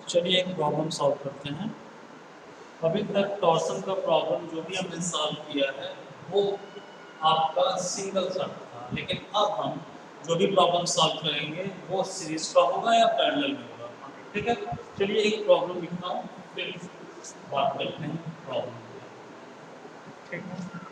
चलिए एक problem solve करते हैं। अभी तक टॉर्सन का प्रॉब्लम जो भी हमने सॉल्व किया है वो आपका सिंगल सर्ट था, लेकिन अब हम जो भी प्रॉब्लम सॉल्व करेंगे वो सीरीज का होगा या पैरेलल में होगा। ठीक है, चलिए एक प्रॉब्लम लिखता हूँ, फिर बात करते हैं प्रॉब्लम। ठीक है,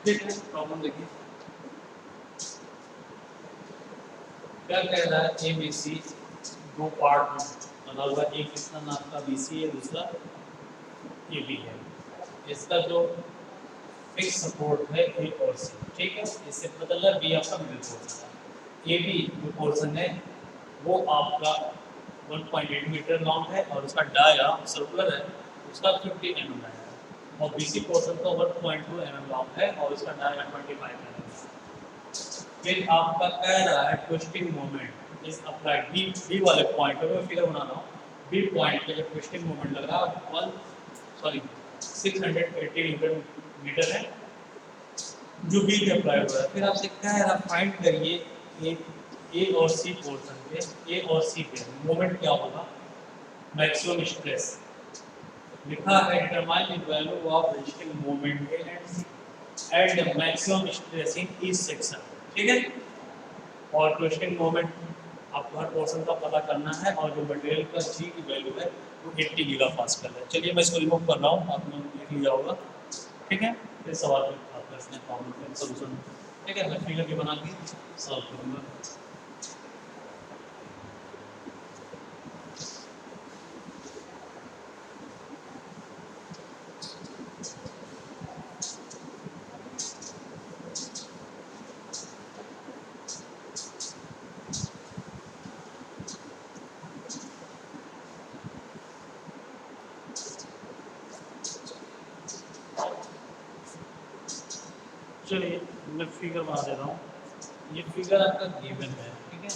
ठीक है, प्रॉब्लम देखिए क्या कह रहा है। ए बी सी दो पार्ट में बना हुआ है, एक कितना नाम का बी सी है, दूसरा ए बी है। इसका जो फिक्स सपोर्ट है ए और सी, ठीक है, इससे पता चल रहा है बी आपका मिडिल पोर्शन है। ए बी जो पोर्शन है वो आपका 1.8 मीटर लॉन्ग है और उसका डाया सर्कुलर है, उसका 50 mm है। और बीसी पोर्शन का 1.2 mm लॉन्ग है और उसका डाया 25 mm है। फिर आपका कह रहा है twisting moment is applied B वाले पॉइंट पे, मैं फिगर बना रहा हूँ। बी पॉइंट पे जो ट्विस्टिंग मोमेंट लग रहा है 680 न्यूटन मीटर है जो बी पे अप्लाई हो रहा है। फिर आपसे कह रहा फाइंड करिए ए और सी पोर्शन पे, ए और सी पे मोमेंट क्या होगा, मैक्सिमम स्ट्रेस लिखा है। Determine the value of resisting moment A and C at the maximum stress in each section, ठीक है। और ट्विस्टिंग मोमेंट आपको हर पोर्शन का पता करना है और जो मटेरियल का जी की वैल्यू है वो 80 गीगा पास्कल है। चलिए मैं इसको रिमूव कर रहा हूँ, आपने लिख लिया होगा, ठीक है। फिर सवाल आपका इसमें प्रॉब्लम का सॉल्यूशन, ठीक है, मैं फिगर के बना के सॉल्व करूँगा। चलिए मैं फिगर बना दे रहा हूँ। ये फिगर आपका गिवन है, ठीक है।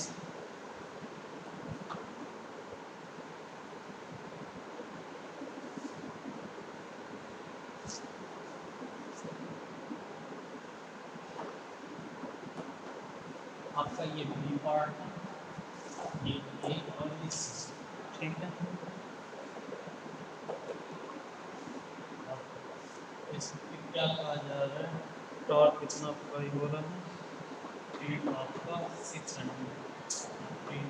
आपका ये बी पार्ट है, ये ए और ये सी, ठीक है। इसमें क्या कहा जा रहा है, टॉर्क कितना आपका हो रहा है, हीट आपका 600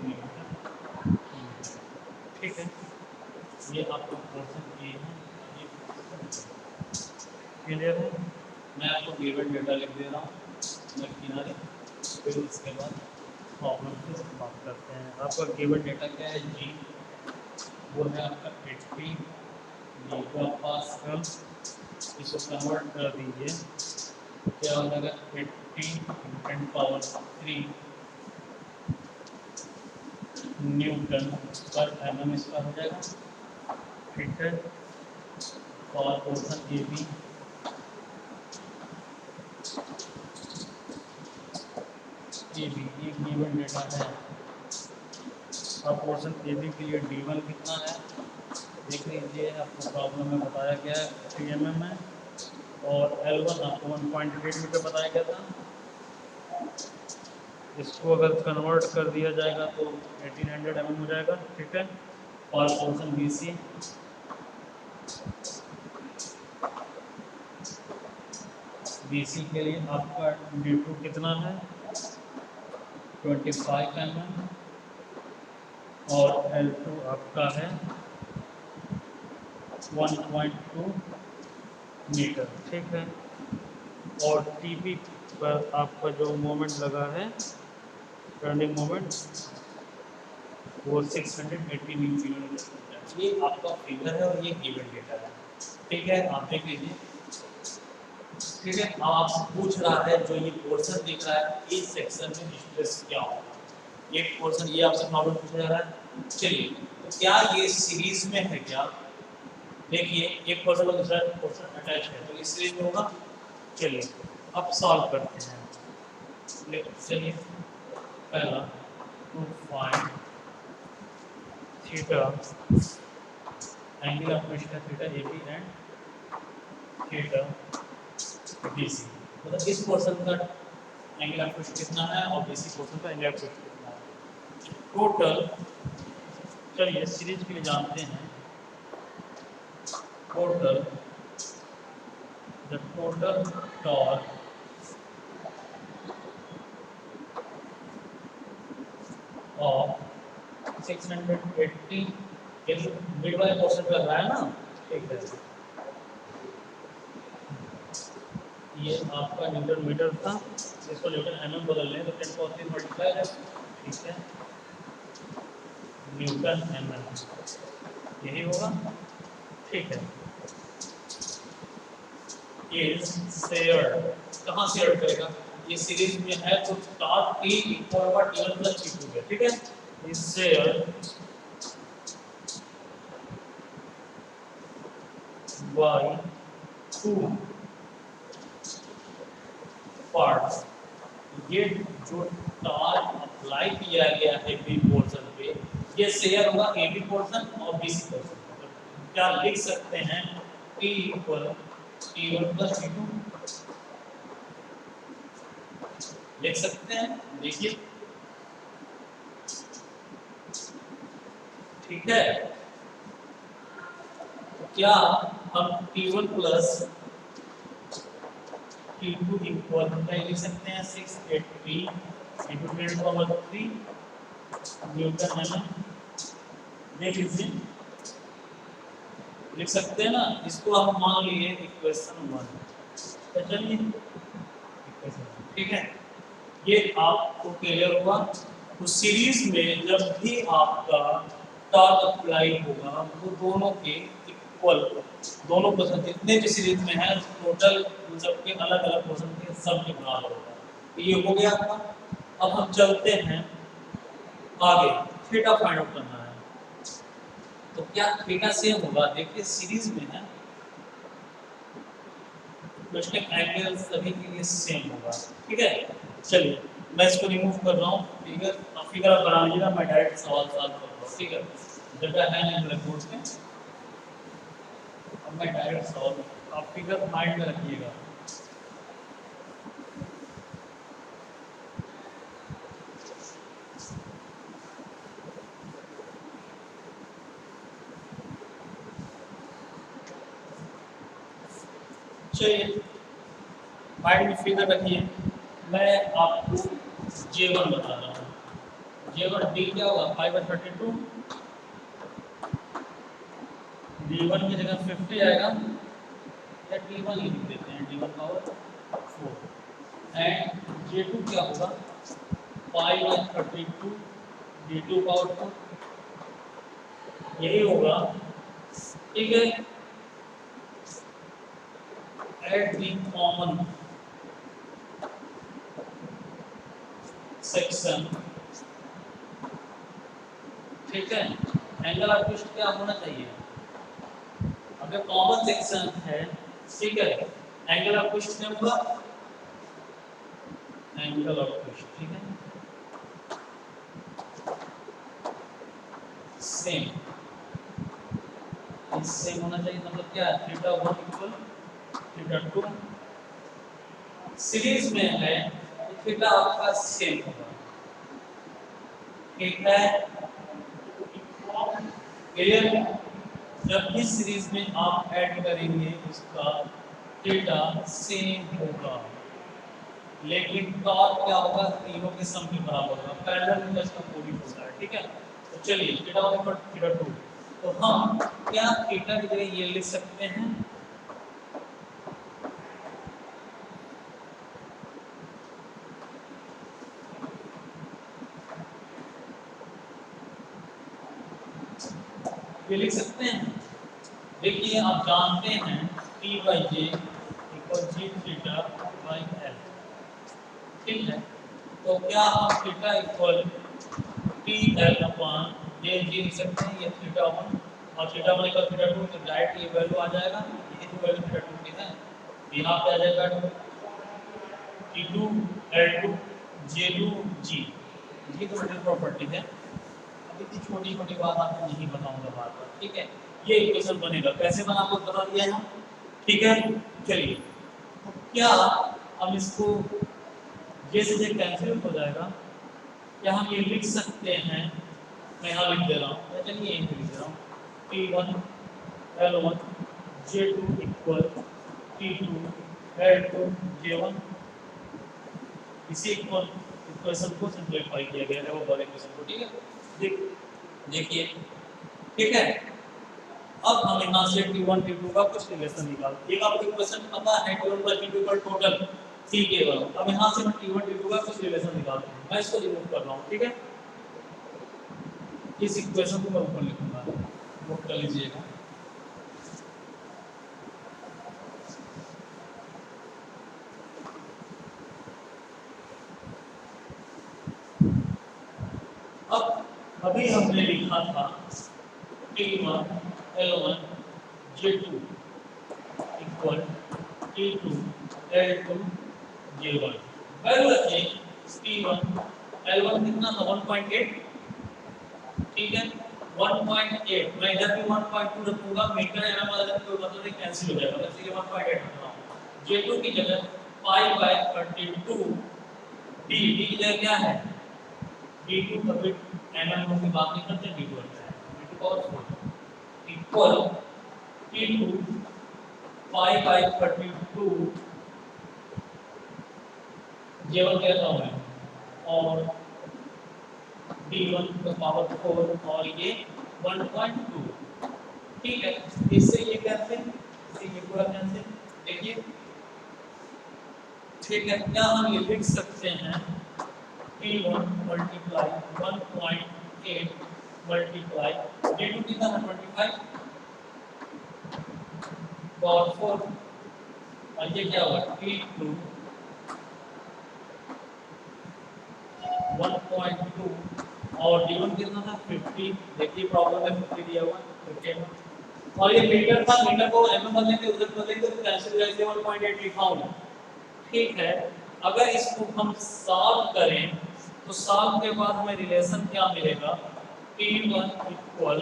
न्यूटन, ठीक है। ये आपका पोर्शन ए है, ये क्लियर है। मैं आपको गिवन डेटा लिख दे रहा हूँ मैं किनारे, फिर उसके बाद प्रॉब्लम की बात करते हैं। आपका गिवन डेटा क्या है, जी वो है आपका 80 गीगा पास्कल। इसको कन्वर्ट कर दीजिए, क्या हो जाएगा 80 × 10³ न्यूटन पर एम इसका हो जाएगा, ठीक है। और पोर्शन ए बी ये गिवन डेटा है। और पोर्शन ए बी के लिए D1 कितना है देख लीजिए, आपको प्रॉब्लम में बताया गया है 3 mm है और L1 आपको 1.8 मीटर बताया गया था। इसको अगर कन्वर्ट कर दिया जाएगा तो 1800 mm हो जाएगा, ठीक है। और पोर्शन BC के लिए आपका D2 कितना है 25 mm और L2 आपका है 1.2 मीटर, ठीक है। और TP पर आपका जो मोमेंट लगा है टर्निंग मोमेंट वो 680 न्यूटन। ये आपका फिगर है और ये गिवन डेटा है, ठीक है। आप देख लीजिए, ठीक है। अब आपसे पूछ रहा है जो ये पोर्शन दिख रहा है इस सेक्शन में स्ट्रेस क्या होगा, ये पोर्शन, ये आपसे प्रॉब्लम पूछा जा रहा है। चलिए तो क्या ये सीरीज में है क्या, देखिए एक पोर्शन और दूसरा पोर्शन अटैच है तो इस सीरीज में होगा। चलिए अब सॉल्व करते हैं। चलिए पहला to find theta angle of twist है theta A B and theta B C, मतलब इस पोर्शन का एंगल ऑफ ट्विस्ट कितना है और बी सी पोर्शन का एंगल ऑफ ट्विस्ट कितना है टोटल। चलिए सीरीज के लिए जानते हैं total the total torque of 680 mid वाले पोर्शन पे लग रहा है ना, ठीक है। ये आपका न्यूटन मीटर था, इसको न्यूटन mm बदल लें तो 10 पावर 3 मल्टीप्लाई है, ठीक है, न्यूटन mm यही होगा, ठीक है। इज शेयर्ड, कहाँ शेयर करेगा, ये सीरीज में है तो टॉर्क T इक्वल होगा T1 प्लस T2 के, ठीक है। Is shared by 2 parts. ये जो टॉर्क अप्लाई किया गया है बी पोर्शन पे, ये शेयर होगा ए बी पोर्शन और बी सी पोर्शन। क्या लिख सकते हैं, T equal T1 plus T2 लिख सकते हैं, देखिए, ठीक है। तो क्या हम T1 प्लस T2 इक्वल क्या लिख सकते हैं, 683 into 10⁻³ न्यूटन mm, देख लीजिए, लिख सकते हैं ना। इसको हम मान लिए इक्वेशन 1, तो चलिए इक्वेशन, ठीक है, ये आपको क्लियर हुआ। तो सीरीज में जब भी आपका टॉर्क अप्लाई होगा वो दोनों के इक्वल, दोनों पोर्शन जितने भी सीरीज में है टोटल सबके अलग अलग पोर्शन के सब के बराबर होगा। तो ये हो गया आपका। अब हम चलते हैं आगे, थीटा फाइंड आउट करना है। तो क्या थीटा सेम होगा, देखिए सीरीज में है ट्विस्टिंग एंगल सभी के लिए सेम होगा, ठीक है। चलिए मैं इसको रिमूव कर रहा हूँ, फिगर आप बना लीजिएगा, मैं डायरेक्ट सवाल सॉल्व कर रहा हूँ, ठीक है। जगह है नहीं ब्लैक बोर्ड पे, अब मैं डायरेक्ट सॉल्व, आप फिगर माइंड में रखिएगा। चलिए माइंड में फिगर रखिए, मैं आपको J1 बता रहा हूँ। J1 D क्या होगा, 5/32, D1 की जगह 50 आएगा, या D1 लिख देते हैं, D1 पावर 4, एंड J2 क्या होगा, 5/32 D2 पावर 4, यही होगा, ठीक है। एट दी कॉमन सेक्शन, ठीक है, एंगल ऑफ ट्विस्ट क्या होना चाहिए, अगर कॉमन सेक्शन है, ठीक है, एंगल ऑफ ट्विस्ट क्या होगा, एंगल ऑफ ट्विस्ट, ठीक है, सेम, सेम होना चाहिए, मतलब क्या है, θ1 इक्वल θ2, सीरीज में है तो थीटा आपका सेम होगा, ठीक है, क्लियर। जब भी सीरीज में आप ऐड करेंगे उसका थीटा सेम होगा, लेकिन टॉर्क क्या होगा, तीनों के सम के बराबर होगा, पैरेलल में इसका अपोजिट होता है, ठीक है। तो चलिए θ1 इक्वल θ2, तो हम क्या थीटा की जगह ये लिख सकते हैं, ये लिख सकते हैं। देखिए आप जानते हैं T/J इक्वल G∅L, ठीक है। तो क्या हम थीटा इक्वल TL/J लिख सकते हैं, ये θ1 और θ1 इक्वल θ2, तो डायरेक्ट ये वैल्यू आ जाएगा, ये जो वैल्यू θ2 की है यहाँ पे आ जाएगा T2 L2 J2 G, ये तो मेटल प्रॉपर्टी है। अब इतनी छोटी छोटी बात आपको नहीं बताऊंगा बार बार, ठीक है। ये इक्वेशन बनेगा, कैसे बना आपको बता दिया है, ठीक है। चलिए तो क्या हम इसको ये से ये कैंसिल हो जाएगा, क्या हम ये लिख सकते हैं, मैं यहाँ लिख दे रहा हूँ, मैं चलिए यहीं पे लिख दे रहा हूँ, T1 L1 J2 equal T2 L2 J1, इसी इक्वेशन को सिंपलीफाई किया गया है वो वाले इक्वेशन को, ठीक है। देखिए ठीक है, अब हम यहाँ से T1 T2 का कुछ रिलेशन निकालते हैं। एक आपको इक्वेशन पता है T1 + T2 का टोटल T केवल। अब यहाँ से हम T1 T2 का कुछ रिलेशन निकालते हैं। मैं इसको रिमूव कर रहा हूँ, ठीक है। इस इक्वेशन को मैं ऊपर लिखूंगा, नोट कर लीजिएगा। अब अभी हमने लिखा था T1 L1 J2 equal T2 L2 J1। Value रखें T1 L1 कितना था 1.8, ठीक है 1.8। मैं इधर भी 1.2 रखूंगा, मीटर एमएम वाला कोई मतलब नहीं, कैंसिल हो जाएगा, बस ये 1.8 रख रहा हूं। J2 की जगह pi/32 d की जगह क्या है d2 कभी एमएम की बात नहीं करते, d2 होता है d2 power 4 equal t2 pi/32 J1 कहता हूं मैं, और d1 का पावर 4 और ये 1.2, ठीक है। इससे ये कैंसिल, इससे ये पूरा कैंसिल, देखिए ठीक है। क्या हम ये लिख सकते हैं T1 × 1.8 मल्टीप्लाई D2 कितना है 25 पावर 4, और ये क्या हुआ T2 1.2 और D1 कितना था 50। देखिए प्रॉब्लम में 50 दिया हुआ 50, और ये मीटर था, मीटर को एमएम बदलेंगे, उधर बदलेंगे तो कैंसिल हो जाएगा, 1.8 लिखा हूं, ठीक है। अगर इसको हम सॉल्व करें तो सॉल्व के बाद हमें रिलेशन क्या मिलेगा T1 इक्वल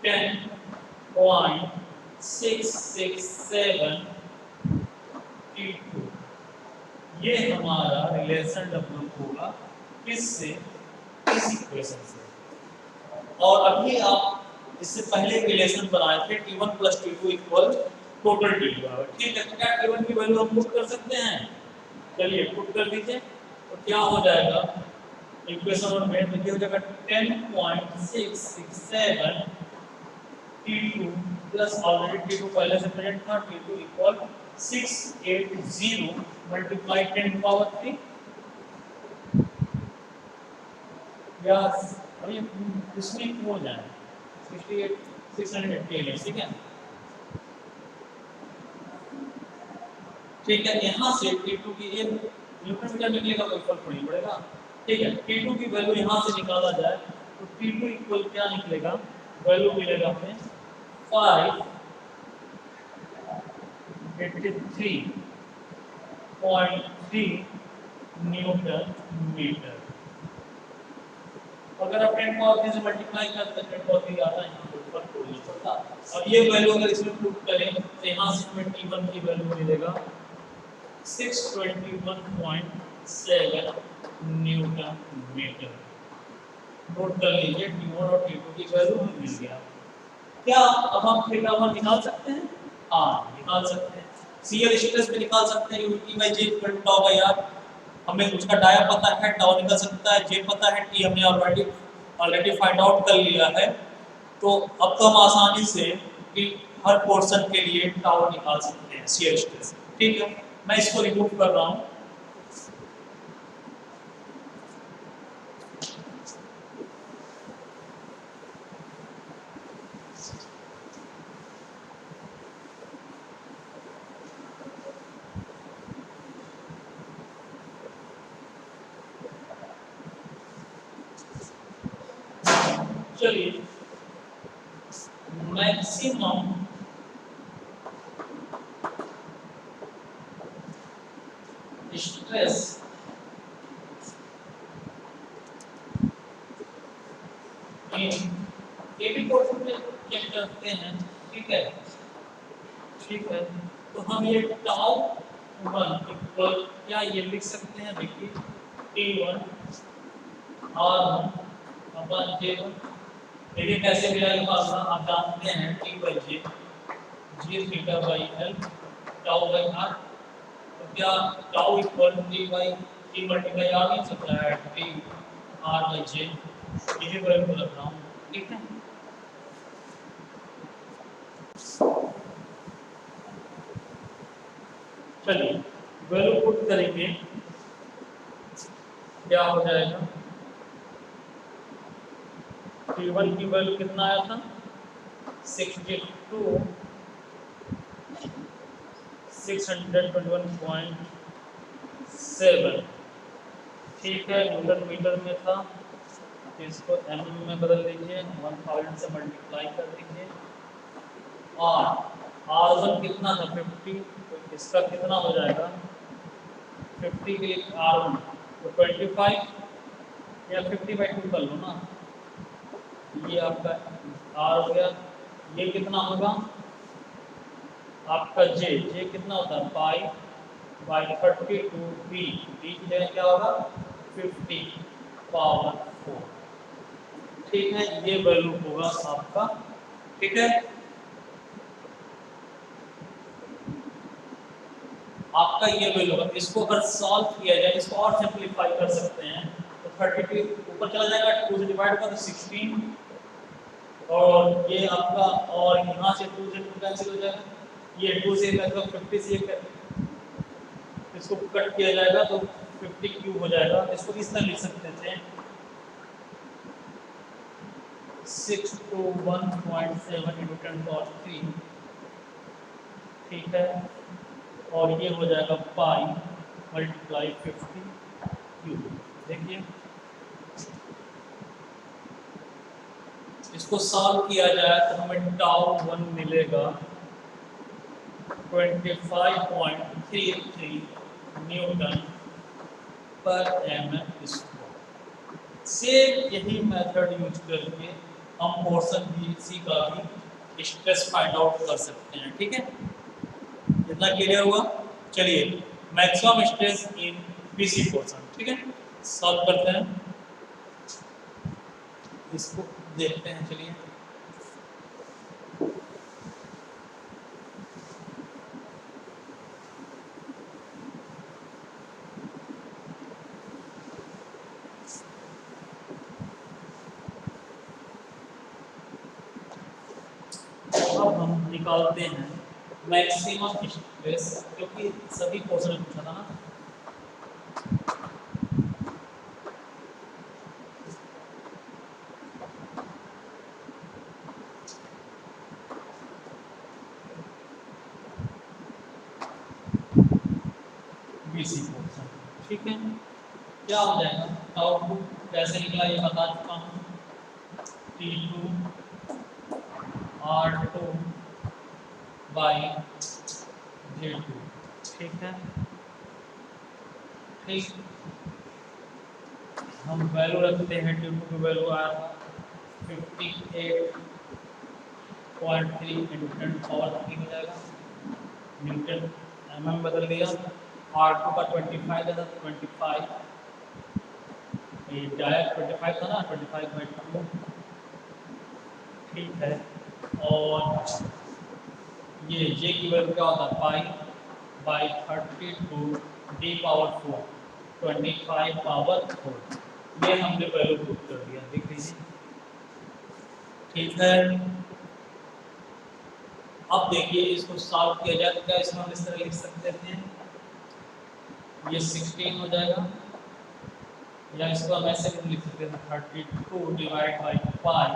10.667 T2। ये हमारा रिलेशन डेवलप होगा किससे, इस इक्वेशन से। और अभी आप इससे पहले रिलेशन बनाए थे T1 + T2 equal total T2, ठीक है। तो क्या T1 की वैल्यू हम पुट कर सकते हैं, चलिए पुट कर दीजिए। तो क्या हो जाएगा इक्वेशन और में देखिए हो जाएगा 10.667 T2 प्लस ऑलरेडी T2 पहले से प्रेजेंट था, T2 इक्वल 680 मल्टीप्लाई 10 पावर 3 या अभी इसमें हो जाए 68 688, ठीक है। ठीक है, यहाँ से T2 की ये न्यूटन मीटर निकलेगा, कोई फर्क नहीं पड़ेगा, ठीक है। T2 की वैल्यू यहाँ से निकाला जाए तो T2 इक्वल क्या निकलेगा, वैल्यू मिलेगा हमें 583.3 न्यूटन मीटर। अगर आप 10 पावर 3 से मल्टीप्लाई करते हैं 10 पावर 3 आता है, यहाँ पर फर्क नहीं पड़ता। अब ये वैल्यू अगर इसमें पुट करें तो यहाँ से हमें T1 की वैल्यू मिलेगा 621.7 न्यूटन मीटर। नोट कर लीजिए T1 और T2 की वैल्यू हमें मिल गया। क्या अब हम थीटा 1 निकाल सकते हैं, हाँ निकाल सकते हैं। शियर स्ट्रेस पे निकाल सकते हैं, T/J टाउ बाय r, हमें उसका डाया पता है, टाउ निकल सकता है, J पता है, T हमने ऑलरेडी फाइंड आउट कर लिया है। तो अब तो हम आसानी से कि हर पोर्शन के लिए टाउ निकाल सकते हैं शियर स्ट्रेस, ठीक है। मैं इसको रिमूव कर रहा हूँ, चलिए मैक्सिमम स्ट्रेस एबी पोर्शन में चेक करते हैं, ठीक है, ठीक है। तो हम ये टाउ 1 इक्वल क्या ये लिख सकते हैं, देखिए T1 R1 अपन J1, देखिए कैसे मिला ये फार्मूला, आप जानते हैं T/J G theta by L tau by R। तो क्या tau equal T multiply R नहीं सकता है, T R/J, यही वैल्यू रख रहा हूँ, ठीक है। चलिए वैल्यू पुट करेंगे, क्या हो जाएगा। T1 की वैल्यू कितना आया था 62 621.7, ठीक है, न्यूटन मीटर में था, तो इसको mm में बदल दीजिए, 1000 से मल्टीप्लाई कर दीजिए। और R1 कितना था 50, तो इसका कितना हो जाएगा 50 के लिए R1 तो 25 या 50/2 कर लो ना, ये आपका R हो गया। ये कितना होगा आपका J कितना होता है पाई/32, B की जगह क्या होगा 50/4, ठीक है, ये वैल्यू होगा आपका, ठीक है। आपका ये वैल्यू होगा, इसको अगर सॉल्व किया जाए, इसको और सिंपलीफाई कर सकते हैं, तो 32 ऊपर चला जाएगा, 2 से डिवाइड कर तो 16, और ये आपका, और यहाँ से 2 से 2 कैंसिल हो जाएगा, ये 2 से 50 से इसको कट किया जाएगा तो 50 क्यूब हो जाएगा। इसको इस तरह लिख सकते थे 621.7 × 10⁻3, ठीक है, और ये हो जाएगा π/50 क्यूब। देखिए इसको सॉल्व किया जाए तो हमें τ1 मिलेगा 25.33 Nm²। सेम यही मेथड यूज करके हम पोर्शन BC का भी स्ट्रेस फाइंड आउट कर सकते हैं, ठीक है, इतना क्लियर हुआ। चलिए मैक्सिमम स्ट्रेस इन BC पोर्शन, ठीक है, सॉल्व करते हैं, इसको देखते हैं। चलिए अब हम निकालते हैं मैक्सिमम स्ट्रेस, क्योंकि सभी पोर्शन में पूछा था ना। BC पोर्शन, ठीक है, क्या हो जाएगा τ2 कैसे निकला ये बता चुका हूँ, T2 R2/J2, ठीक है, ठीक, हम वैल्यू रखते हैं, T2 की वैल्यू आया था 58.3 × 10⁻3 हो जाएगा, न्यूटन mm बदल दिया। R2 का 25 था, 25 ये डायरेक्ट 25 था ना, 25/2, ठीक है, और ये J की वैल्यू क्या होता है π/32 D⁻4 25/4, ये हमने वैल्यू पुट कर दिया, देख लीजिए, ठीक है। अब देखिए इसको सॉल्व किया जाए तो क्या इसमें हम इस तरह लिख सकते थे, ये 16 हो जाएगा, या इसको हम ऐसे भी लिख सकते थे 32 डिवाइड बाई पाई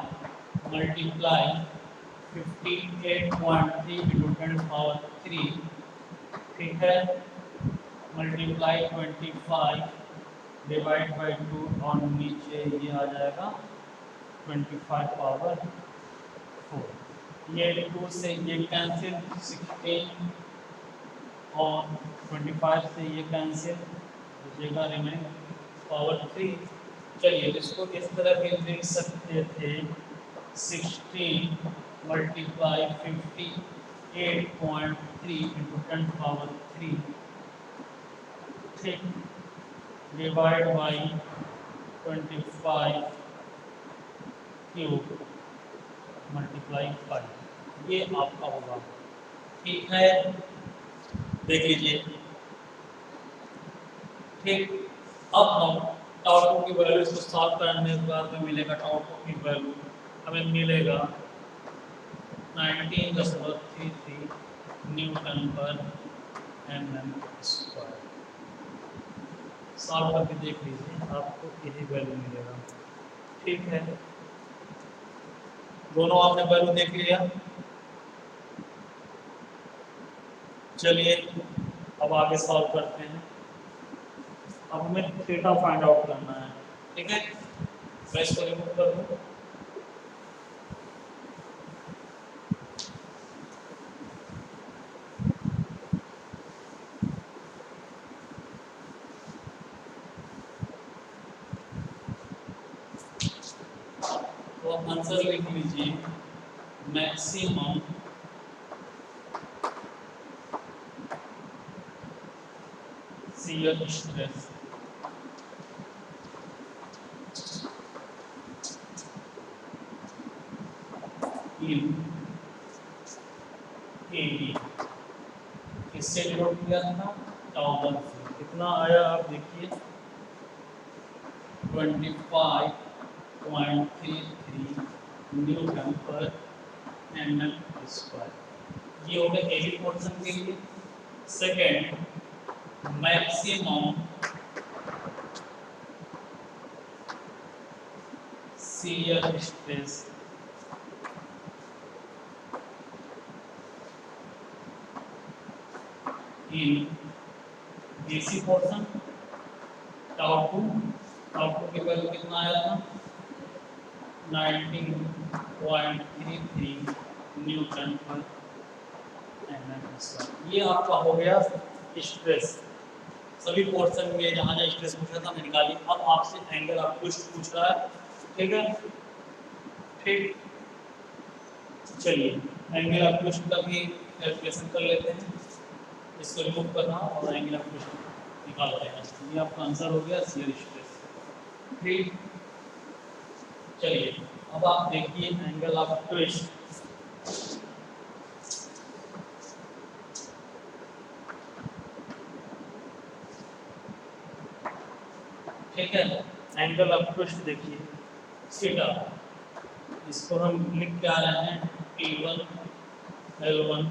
मल्टीप्लाई 58.3 × 10⁻3, ठीक है, मल्टीप्लाई 25 डिवाइड बाई 2, और नीचे ये आ जाएगा 25/4, ये 2 से ये कैंसिल, 16 और 25 से ये कैंसिल, बचेगा रिमेनिंग पावर 3। चलिए इसको इस तरह भी लिख सकते थे 16 मल्टीप्लाई 58.3 × 10⁻3, ठीक, डिवाइड बाई 25 क्यूब मल्टीप्लाई 5, ये आपका होगा, ठीक है, देख लीजिए, ठीक। अब हम τ2 की वैल्यू इसको सॉल्व करने के बाद में मिलेगा, τ2 की वैल्यू हमें मिलेगा 19.33 Nm/s², mm स्क्वायर। सॉल्व करके देख लीजिए, आपको यही वैल्यू मिलेगा। ठीक है, दोनों आपने वैल्यू देख लिया। चलिए अब आगे सॉल्व करते हैं। अब हमें थीटा फाइंड आउट करना है। ठीक है, मैं इसको रिमूव कर दूं। तो आप आंसर लिख लीजिए, maximum shear stress in AB किससे डिनोट किया था? टाउ से। कितना आया आप देखिए, 25.33 न्यूटन पर एमएम स्क्वायर। ये हो गया एबी पोर्शन के लिए। Second, maximum shear stress in BC portion tau two की वैल्यू कितना आया था? 19.33 न्यूटन पर एमएम स्क्वायर। ये आपका हो गया स्ट्रेस। सभी पोर्शन में जहाँ जहाँ स्ट्रेस पूछ रहा था मैं निकाली। अब आपसे एंगल ऑफ ट्विस्ट पूछ रहा है। ठीक है, ठीक, चलिए एंगल ऑफ ट्विस्ट का भी कैलकुलेशन कर लेते हैं। इसको रिमूव करना और एंगल ऑफ ट्विस्ट निकाल देना। ये आपका आंसर हो गया शियर स्ट्रेस। ठीक, चलिए अब आप देखिए एंगल ऑफ ट्विस्ट। ठीक है, एंगल ऑफ ट्विस्ट देखिए थीटा, इसको हम लिख के आ रहे हैं T1 L1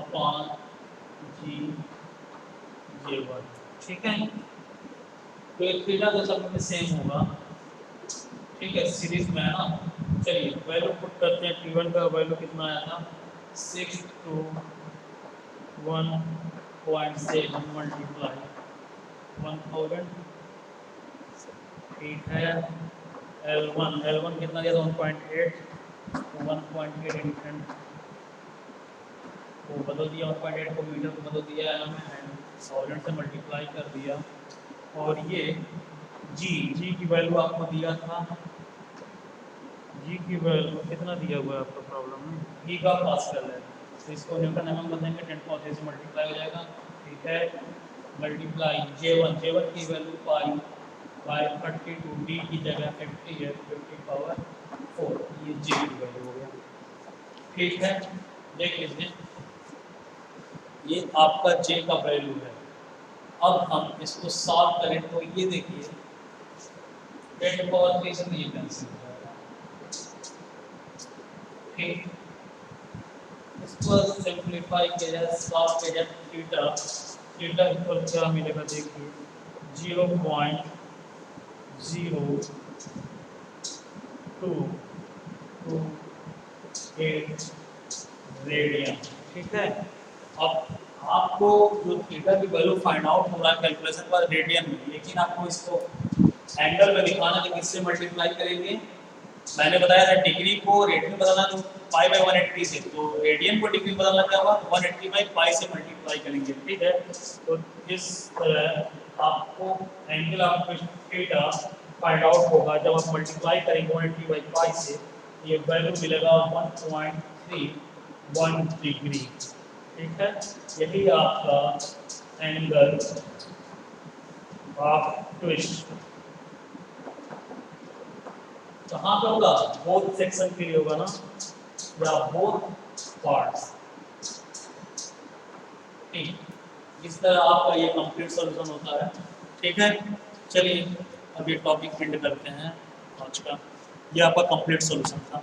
upon G J1। ठीक है, तो ये थीटा तो सब में सेम होगा। ठीक है, सीरीज में है ना। चलिए वैल्यू पुट करते हैं। T1 का वैल्यू कितना आया था? 621.7 मल्टीप्लाई 1000। ठीक है, L1 कितना दिया था? 1.8 वो बदल दिया, 1.8 को मीटर को बदल दिया, एम एंड 1000 से मल्टीप्लाई कर दिया। और ये जी की वैल्यू आपको दिया था, जी की वैल्यू कितना दिया हुआ है आपका प्रॉब्लम में? ई का पास्कल है, तो इसको न्यूटन एमएम बदलेंगे, 10 से मल्टीप्लाई हो जाएगा। ठीक है, मल्टीप्लाई J1 की वैल्यू पाई बाय 32, डी की जगह 50 है, 50 पावर 4, ये J की वैल्यू हो गया। ठीक है, देख लीजिए ये आपका J का वैल्यू है। अब हम इसको सॉल्व करें तो ये देखिए 10 पावर 3 से ये कैंसिल हो जाएगा। ठीक, इसको सिंपलीफाई किया जाए, सॉल्व किया जाए, थीटा इक्वल क्या मिलेगा देखिए 0.0228 रेडियन। ठीक है, अब आपको जो थीटा की वैल्यू फाइंड आउट हो रहा है कैलकुलेशन पर रेडियन में, लेकिन आपको इसको एंगल में दिखाना है, किससे मल्टीप्लाई करेंगे? मैंने बताया था डिग्री को रेडियन में बदलना तो पाई बाय 180 से, तो रेडियन को डिग्री में बदलना क्या होगा? 180 बाई पाई से मल्टीप्लाई करेंगे। ठीक है, तो इस तरह आपको angle of theta find out होगा जब आप मल्टीप्लाई करेंगे 180 बाई पाई से, ये वैल्यू मिलेगा 1.31 डिग्री। ठीक है, यही आपका एंगल ऑफ ट्विस्ट कहाँ पे होगा? बोथ सेक्शन के लिए होगा ना, या बोथ पार्ट्स। ठीक, इस तरह आपका ये कंप्लीट सॉल्यूशन होता है। ठीक है, चलिए अब ये टॉपिक एंड करते हैं आज का। ये आपका कंप्लीट सॉल्यूशन था।